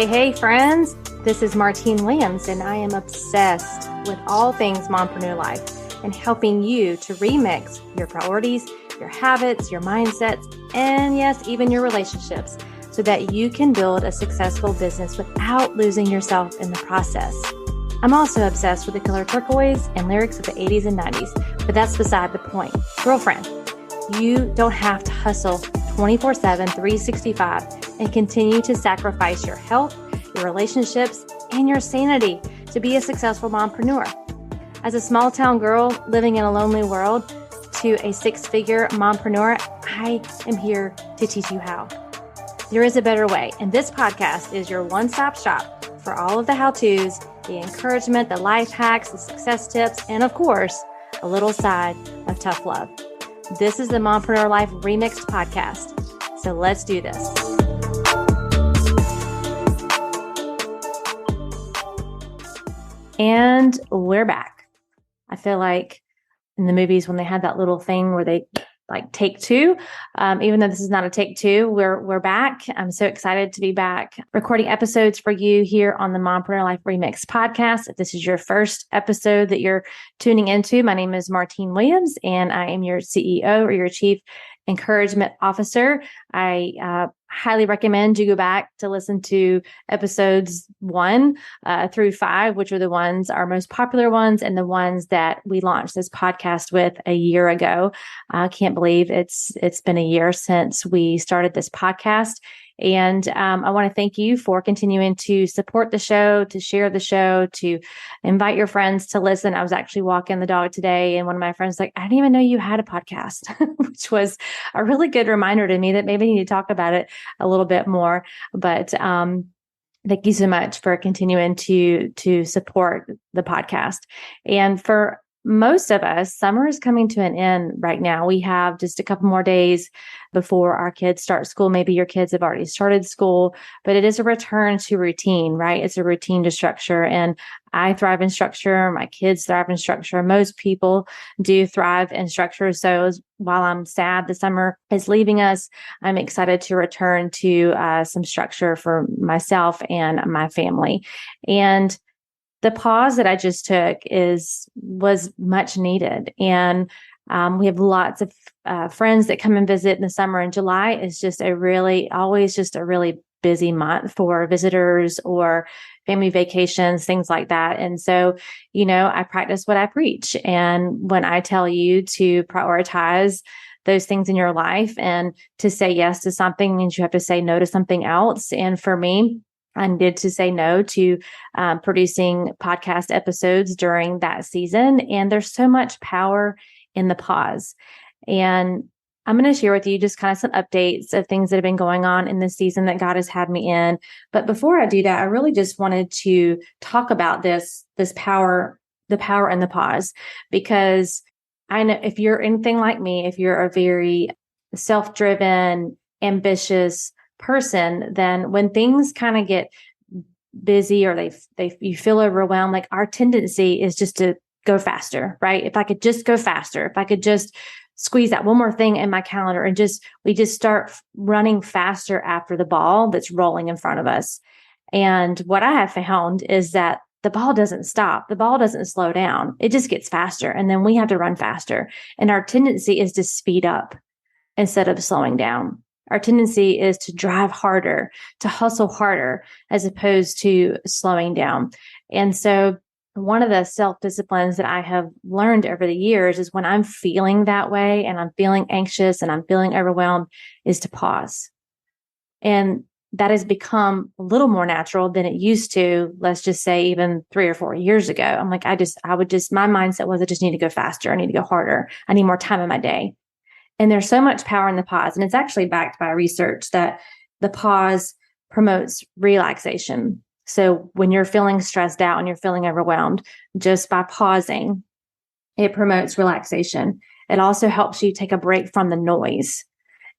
Hey, friends. This is Martine Williams, and I am obsessed with all things mompreneur life and helping you to remix your priorities, your habits, your mindsets, and yes, even your relationships so that you can build a successful business without losing yourself in the process. I'm also obsessed with the color turquoise and lyrics of the 80s and 90s, but that's beside the point. Girlfriend, you don't have to hustle 24/7, 365 and continue to sacrifice your health, your relationships, and your sanity to be a successful mompreneur. As a small town girl living in a lonely world to a six-figure mompreneur, I am here to teach you how. There is a better way, and this podcast is your one-stop shop for all of the how-tos, the encouragement, the life hacks, the success tips, and of course, a little side of tough love. This is the Mompreneur Life Remixed podcast. So let's do this. And we're back. I feel like in the movies when they had that little thing where they like take two, even though this is not a take two, we're back. I'm so excited to be back recording episodes for you here on the Mompreneur Life Remix podcast. If this is your first episode that you're tuning into, my name is Martine Williams, and I am your CEO or your Chief Encouragement Officer. I highly recommend you go back to listen to episodes 1 through 5, which are the ones, our most popular ones, and the ones that we launched this podcast with a year ago. I can't believe it's been a year since we started this podcast. And I want to thank you for continuing to support the show, to share the show, to invite your friends to listen. I was actually walking the dog today, and one of my friends was like, I didn't even know you had a podcast, which was a really good reminder to me that maybe I need to talk about it a little bit more. But thank you so much for continuing to support the podcast. And for most of us, summer is coming to an end right now. We have just a couple more days before our kids start school. Maybe your kids have already started school, but it is a return to routine, right? It's a routine to structure. And I thrive in structure. My kids thrive in structure. Most people do thrive in structure. So while I'm sad the summer is leaving us, I'm excited to return to some structure for myself and my family. And the pause that I just took was much needed. And we have lots of friends that come and visit in the summer, and July is just always a really busy month for visitors or family vacations, things like that. And so, I practice what I preach. And when I tell you to prioritize those things in your life and to say yes to something means you have to say no to something else. And for me, I needed to say no to producing podcast episodes during that season. And there's so much power in the pause. And I'm going to share with you just kind of some updates of things that have been going on in this season that God has had me in. But before I do that, I really just wanted to talk about this power, the power in the pause, because I know if you're anything like me, if you're a very self-driven, ambitious person, then when things kind of get busy or you feel overwhelmed, like our tendency is just to go faster, right? If I could just go faster, if I could just squeeze that one more thing in my calendar and we just start running faster after the ball that's rolling in front of us. And what I have found is that the ball doesn't stop. The ball doesn't slow down. It just gets faster. And then we have to run faster. And our tendency is to speed up instead of slowing down. Our tendency is to drive harder, to hustle harder, as opposed to slowing down. And so one of the self-disciplines that I have learned over the years is when I'm feeling that way and I'm feeling anxious and I'm feeling overwhelmed is to pause. And that has become a little more natural than it used to, let's just say even 3 or 4 years ago. I'm like, my mindset was I just need to go faster. I need to go harder. I need more time in my day. And there's so much power in the pause. And it's actually backed by research that the pause promotes relaxation. So when you're feeling stressed out and you're feeling overwhelmed, just by pausing, it promotes relaxation. It also helps you take a break from the noise.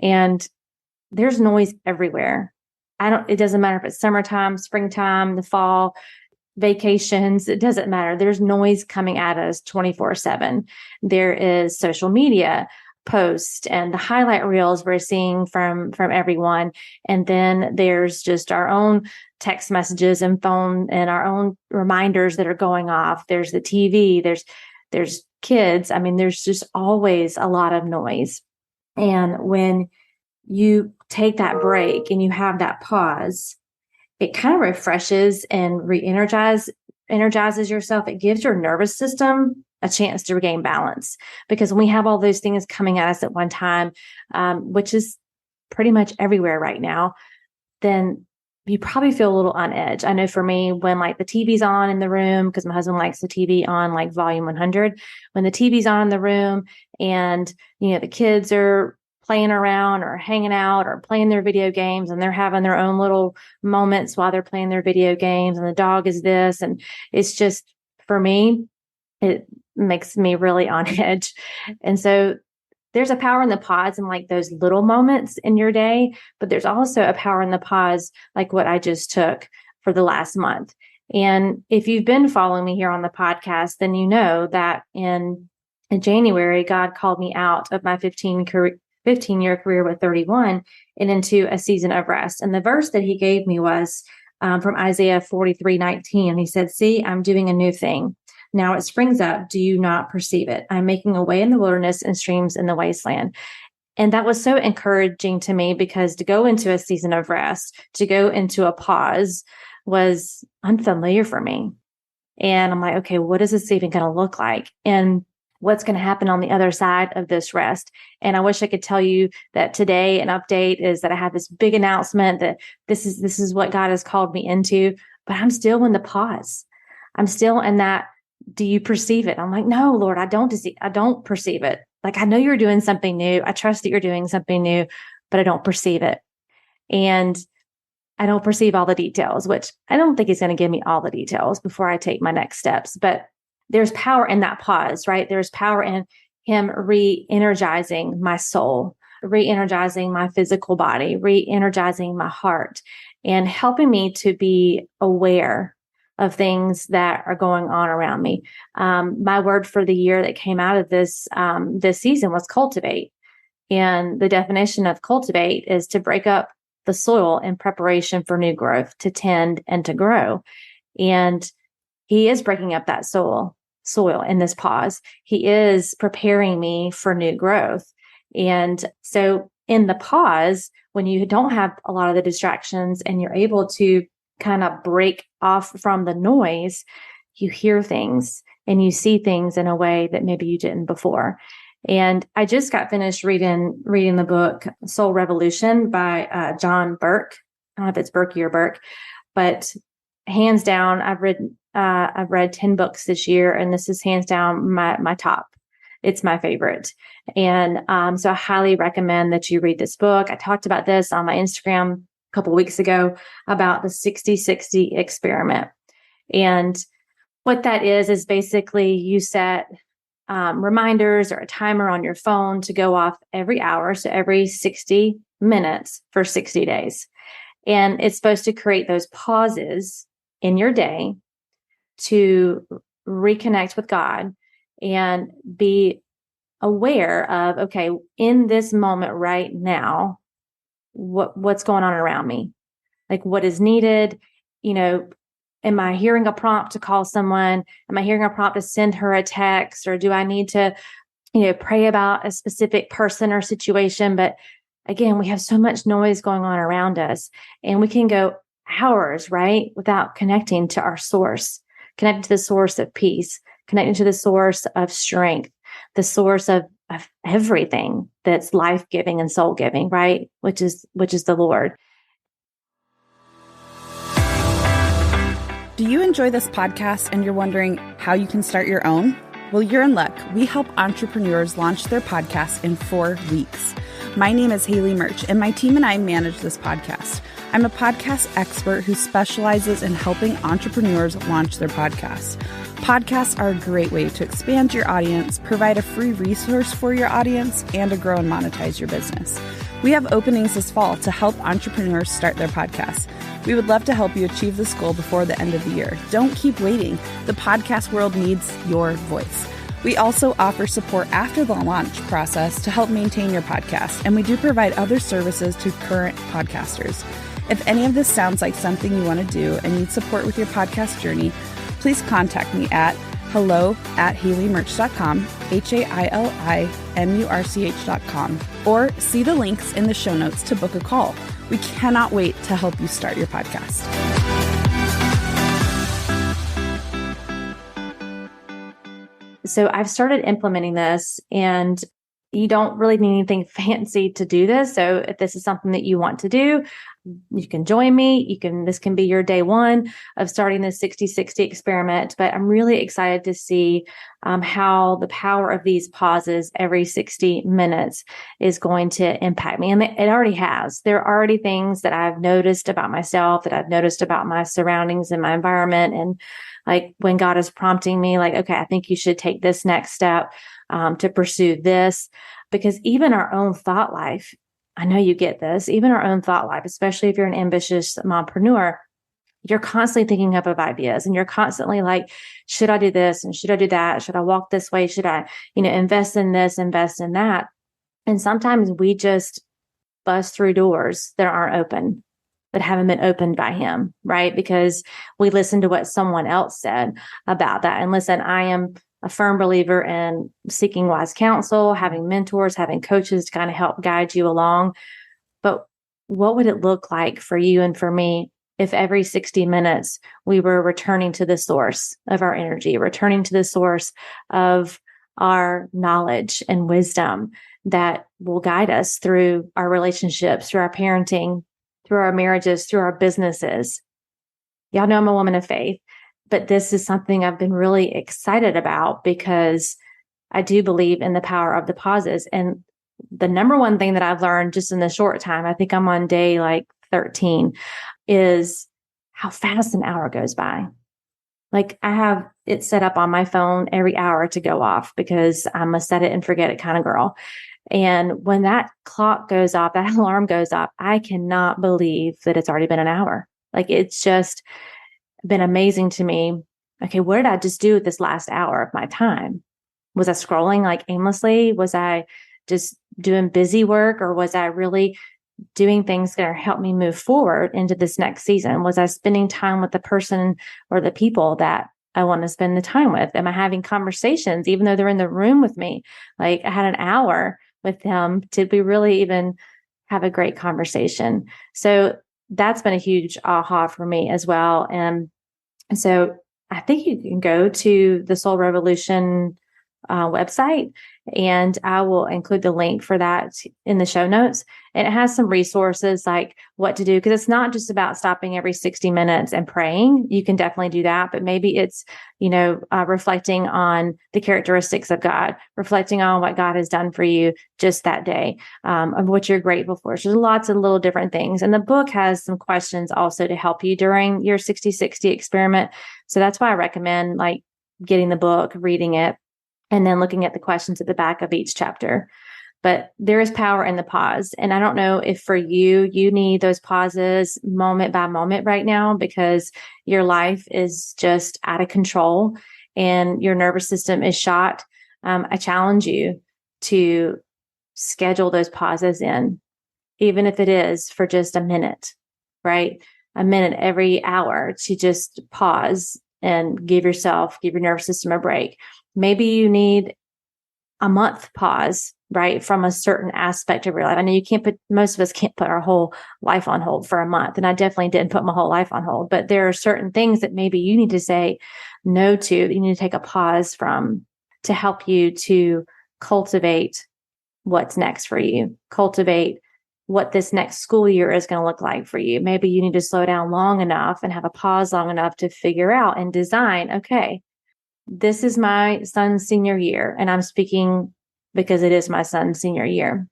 And there's noise everywhere. It doesn't matter if it's summertime, springtime, the fall, vacations, it doesn't matter. There's noise coming at us 24/7. There is social media posts and the highlight reels we're seeing from everyone. And then there's just our own text messages and phone and our own reminders that are going off. There's the TV, there's kids. I mean, there's just always a lot of noise. And when you take that break and you have that pause, it kind of refreshes and energizes yourself. It gives your nervous system a chance to regain balance, because when we have all those things coming at us at one time, which is pretty much everywhere right now, then you probably feel a little on edge. I know for me, when like the TV's on in the room, because my husband likes the TV on like volume 100, when the TV's on in the room and, the kids are playing around or hanging out or playing their video games, and they're having their own little moments while they're playing their video games, and the dog is this, and it's just, for me, it makes me really on edge. And so there's a power in the pause and like those little moments in your day, but there's also a power in the pause, like what I just took for the last month. And if you've been following me here on the podcast, then you know that in January, God called me out of my 15-year career with 31 and into a season of rest. And the verse that he gave me was from Isaiah 43:19. And he said, "See, I'm doing a new thing. Now it springs up. Do you not perceive it? I'm making a way in the wilderness and streams in the wasteland." And that was so encouraging to me, because to go into a season of rest, to go into a pause, was unfamiliar for me. And I'm like, okay, what is this even going to look like? And what's going to happen on the other side of this rest? And I wish I could tell you that today an update is that I have this big announcement that this is what God has called me into, but I'm still in the pause. I'm still in that. Do you perceive it? I'm like, no, Lord, I don't perceive it. Like, I know you're doing something new. I trust that you're doing something new, but I don't perceive it. And I don't perceive all the details, which I don't think he's going to give me all the details before I take my next steps. But there's power in that pause, right? There's power in him re-energizing my soul, re-energizing my physical body, re-energizing my heart, and helping me to be aware of things that are going on around me. My word for the year that came out of this season was cultivate. And the definition of cultivate is to break up the soil in preparation for new growth, to tend and to grow. And he is breaking up that soil in this pause. He is preparing me for new growth. And so in the pause, when you don't have a lot of the distractions and you're able to kind of break off from the noise, you hear things and you see things in a way that maybe you didn't before. And I just got finished reading the book Soul Revolution by John Burke. I don't know if it's Burke or Burke, but hands down, I've read 10 books this year, and this is hands down my top. It's my favorite. And so I highly recommend that you read this book. I talked about this on my Instagram couple of weeks ago about the 60-60 experiment. And what that is basically you set reminders or a timer on your phone to go off every hour. So every 60 minutes for 60 days. And it's supposed to create those pauses in your day to reconnect with God and be aware of, okay, in this moment right now, what's going on around me? Like, what is needed? Am I hearing a prompt to call someone? Am I hearing a prompt to send her a text? Or do I need to, pray about a specific person or situation? But again, we have so much noise going on around us, and we can go hours, right, without connecting to our source, connecting to the source of peace, connecting to the source of strength, the source of everything that's life-giving and soul-giving, right? Which is the Lord. Do you enjoy this podcast and you're wondering how you can start your own? Well, you're in luck. We help entrepreneurs launch their podcasts in 4 weeks. My name is Haley Murch, and my team and I manage this podcast. I'm a podcast expert who specializes in helping entrepreneurs launch their podcasts. Podcasts are a great way to expand your audience, provide a free resource for your audience, and to grow and monetize your business. We have openings this fall to help entrepreneurs start their podcasts. We would love to help you achieve this goal before the end of the year. Don't keep waiting. The podcast world needs your voice. We also offer support after the launch process to help maintain your podcast, and we do provide other services to current podcasters. If any of this sounds like something you want to do and need support with your podcast journey, please contact me at hello@haleymerch.com, HAILIMURCH.com, or see the links in the show notes to book a call. We cannot wait to help you start your podcast. So I've started implementing this, and you don't really need anything fancy to do this. So if this is something that you want to do, you can join me. This can be your day one of starting this 60-60 experiment. But I'm really excited to see how the power of these pauses every 60 minutes is going to impact me. And it already has. There are already things that I've noticed about myself, that I've noticed about my surroundings and my environment. And like when God is prompting me, like, okay, I think you should take this next step to pursue this. Because even our own thought life, I know you get this, even our own thought life, especially if you're an ambitious mompreneur, you're constantly thinking up of ideas, and you're constantly like, should I do this? And should I do that? Should I walk this way? Should I, invest in this, invest in that? And sometimes we just bust through doors that aren't open, that haven't been opened by Him, right? Because we listen to what someone else said about that. And listen, I am a firm believer in seeking wise counsel, having mentors, having coaches to kind of help guide you along. But what would it look like for you and for me if every 60 minutes we were returning to the source of our energy, returning to the source of our knowledge and wisdom that will guide us through our relationships, through our parenting, through our marriages, through our businesses? Y'all know I'm a woman of faith, but this is something I've been really excited about because I do believe in the power of the pauses. And the number one thing that I've learned just in the short time, I think I'm on day like 13, is how fast an hour goes by. Like I have it set up on my phone every hour to go off because I'm a set it and forget it kind of girl. And when that clock goes off, that alarm goes off, I cannot believe that it's already been an hour. Like it's just been amazing to me. Okay, what did I just do with this last hour of my time? Was I scrolling like aimlessly? Was I just doing busy work, or was I really doing things that are help me move forward into this next season? Was I spending time with the person or the people that I want to spend the time with? Am I having conversations, even though they're in the room with me? Like I had an hour with them. Did we really even have a great conversation? So that's been a huge aha for me as well. And so I think you can go to the Soul Revolution website, and I will include the link for that in the show notes. And it has some resources like what to do, because it's not just about stopping every 60 minutes and praying. You can definitely do that, but maybe it's, reflecting on the characteristics of God, reflecting on what God has done for you just that day, of what you're grateful for. So there's lots of little different things. And the book has some questions also to help you during your 60-60 experiment. So that's why I recommend like getting the book, reading it, and then looking at the questions at the back of each chapter. But there is power in the pause. And I don't know if for you need those pauses moment by moment right now because your life is just out of control and your nervous system is shot. I challenge you to schedule those pauses in, even if it is for just a minute, right? A minute every hour to just pause and give your nervous system a break. Maybe you need a month pause, right? From a certain aspect of your life. I know most of us can't put our whole life on hold for a month. And I definitely didn't put my whole life on hold, but there are certain things that maybe you need to say no to, that you need to take a pause from to help you to cultivate what's next for you, cultivate what this next school year is going to look like for you. Maybe you need to slow down long enough and have a pause long enough to figure out and design, okay, this is my son's senior year, and I'm speaking because it is my son's senior year.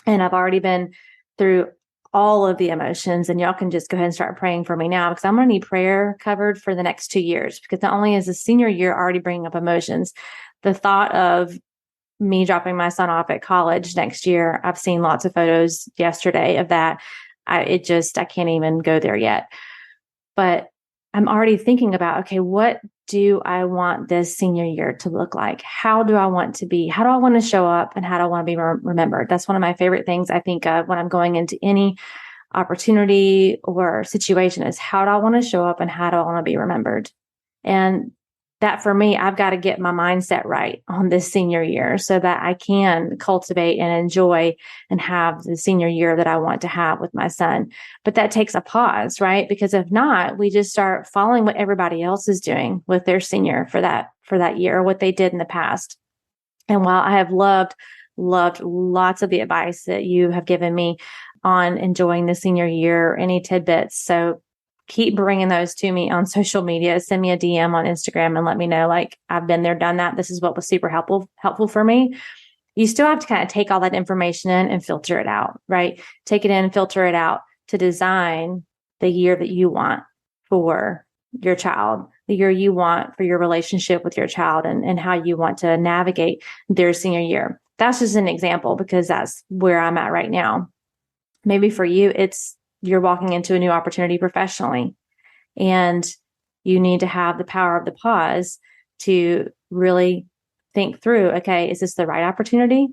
And I've already been through all of the emotions, and y'all can just go ahead and start praying for me now because I'm going to need prayer covered for the next 2 years, because not only is the senior year already bringing up emotions, the thought of me dropping my son off at college next year, I've seen lots of photos yesterday of that. I can't even go there yet. But I'm already thinking about, okay, what do I want this senior year to look like? How do I want to be? How do I want to show up? And how do I want to be remembered? That's one of my favorite things I think of when I'm going into any opportunity or situation is how do I want to show up and how do I want to be remembered? And that for me, I've got to get my mindset right on this senior year so that I can cultivate and enjoy and have the senior year that I want to have with my son. But that takes a pause, right? Because if not, we just start following what everybody else is doing with their senior for that year, what they did in the past. And while I have loved lots of the advice that you have given me on enjoying the senior year, any tidbits. So keep bringing those to me on social media. Send me a DM on Instagram and let me know, like, I've been there, done that. This is what was super helpful for me. You still have to kind of take all that information in and filter it out, right? Take it in, filter it out to design the year that you want for your child, the year you want for your relationship with your child, and how you want to navigate their senior year. That's just an example because that's where I'm at right now. Maybe for you, you're walking into a new opportunity professionally, and you need to have the power of the pause to really think through, okay, is this the right opportunity?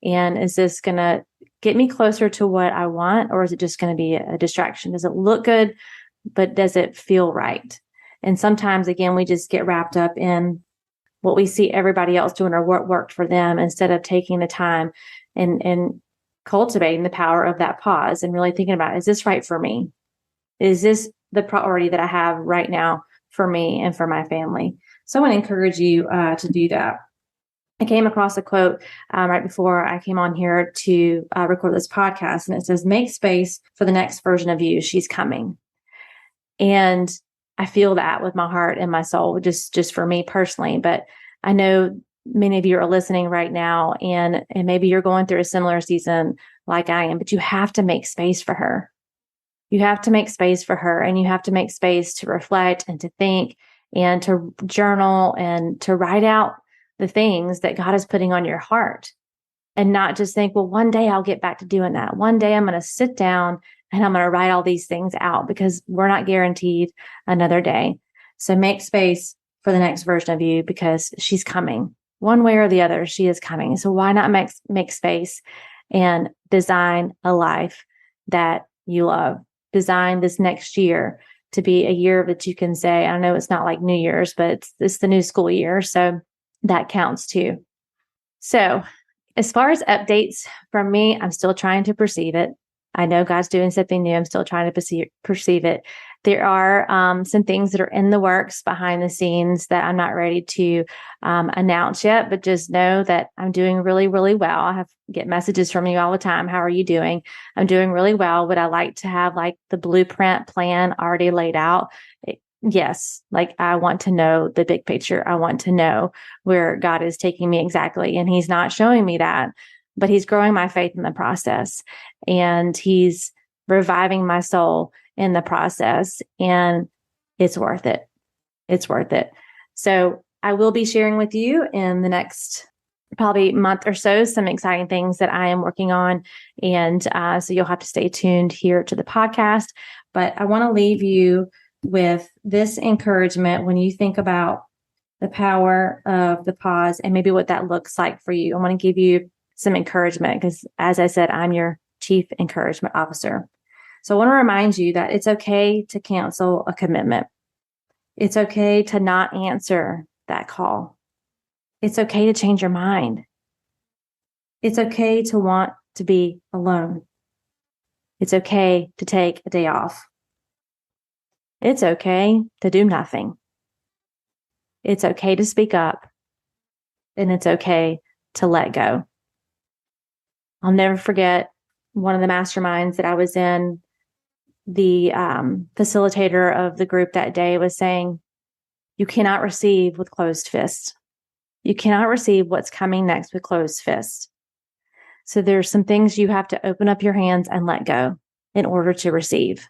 And is this going to get me closer to what I want? Or is it just going to be a distraction? Does it look good, but does it feel right? And sometimes, again, we just get wrapped up in what we see everybody else doing or what worked for them instead of taking the time and cultivating the power of that pause and really thinking about, is this right for me? Is this the priority that I have right now for me and for my family? So I want to encourage you to do that. I came across a quote right before I came on here to record this podcast, and it says, make space for the next version of you. She's coming. And I feel that with my heart and my soul, just for me personally. But I know many of you are listening right now, and maybe you're going through a similar season like I am, but you have to make space for her. You have to make space for her, and you have to make space to reflect and to think and to journal and to write out the things that God is putting on your heart, and not just think, well, one day I'll get back to doing that. One day I'm going to sit down and I'm going to write all these things out, because we're not guaranteed another day. So make space for the next version of you, because she's coming. One way or the other, she is coming. So why not make space and design a life that you love? Design this next year to be a year that you can say, I know it's not like New Year's, but it's the new school year. So that counts too. So as far as updates from me, I'm still trying to perceive it. I know God's doing something new. I'm still trying to perceive it. There are some things that are in the works behind the scenes that I'm not ready to announce yet, but just know that I'm doing really, really well. I get messages from you all the time. How are you doing? I'm doing really well. Would I like to have like the blueprint plan already laid out? Yes. Like, I want to know the big picture. I want to know where God is taking me exactly. And he's not showing me that, but he's growing my faith in the process, and he's reviving my soul in the process, and it's worth it. It's worth it. So I will be sharing with you in the next probably month or so some exciting things that I am working on. And so you'll have to stay tuned here to the podcast. But I want to leave you with this encouragement when you think about the power of the pause and maybe what that looks like for you. I want to give you some encouragement because, as I said, I'm your Chief Encouragement Officer. So I want to remind you that it's okay to cancel a commitment. It's okay to not answer that call. It's okay to change your mind. It's okay to want to be alone. It's okay to take a day off. It's okay to do nothing. It's okay to speak up. And it's okay to let go. I'll never forget one of the masterminds that I was in. The facilitator of the group that day was saying, you cannot receive with closed fists. You cannot receive what's coming next with closed fists. So there's some things you have to open up your hands and let go in order to receive.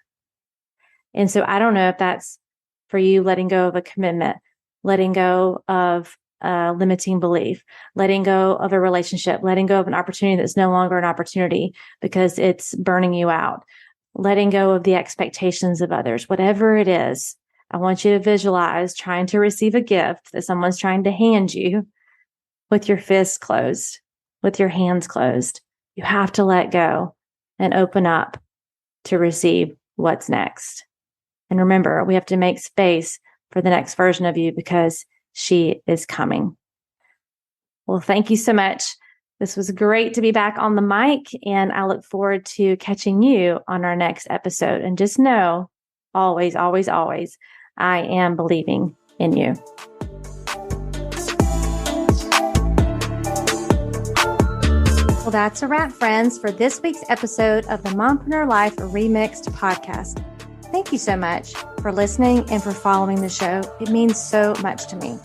And so I don't know if that's for you, letting go of a commitment, letting go of a limiting belief, letting go of a relationship, letting go of an opportunity that's no longer an opportunity because it's burning you out, letting go of the expectations of others, whatever it is. I want you to visualize trying to receive a gift that someone's trying to hand you with your fists closed, with your hands closed. You have to let go and open up to receive what's next. And remember, we have to make space for the next version of you because she is coming. Well, thank you so much. This was great to be back on the mic, and I look forward to catching you on our next episode. And just know, always, always, always, I am believing in you. Well, that's a wrap, friends, for this week's episode of the Mompreneur Life Remixed podcast. Thank you so much for listening and for following the show. It means so much to me.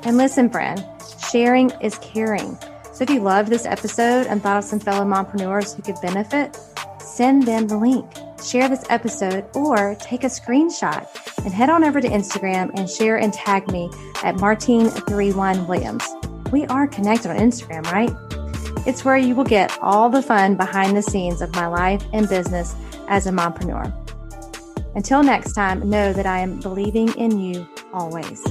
And listen, friend, sharing is caring. So if you loved this episode and thought of some fellow mompreneurs who could benefit, send them the link. Share this episode or take a screenshot and head on over to Instagram and share and tag me at Martine31Williams. We are connected on Instagram, right? It's where you will get all the fun behind the scenes of my life and business as a mompreneur. Until next time, know that I am believing in you always.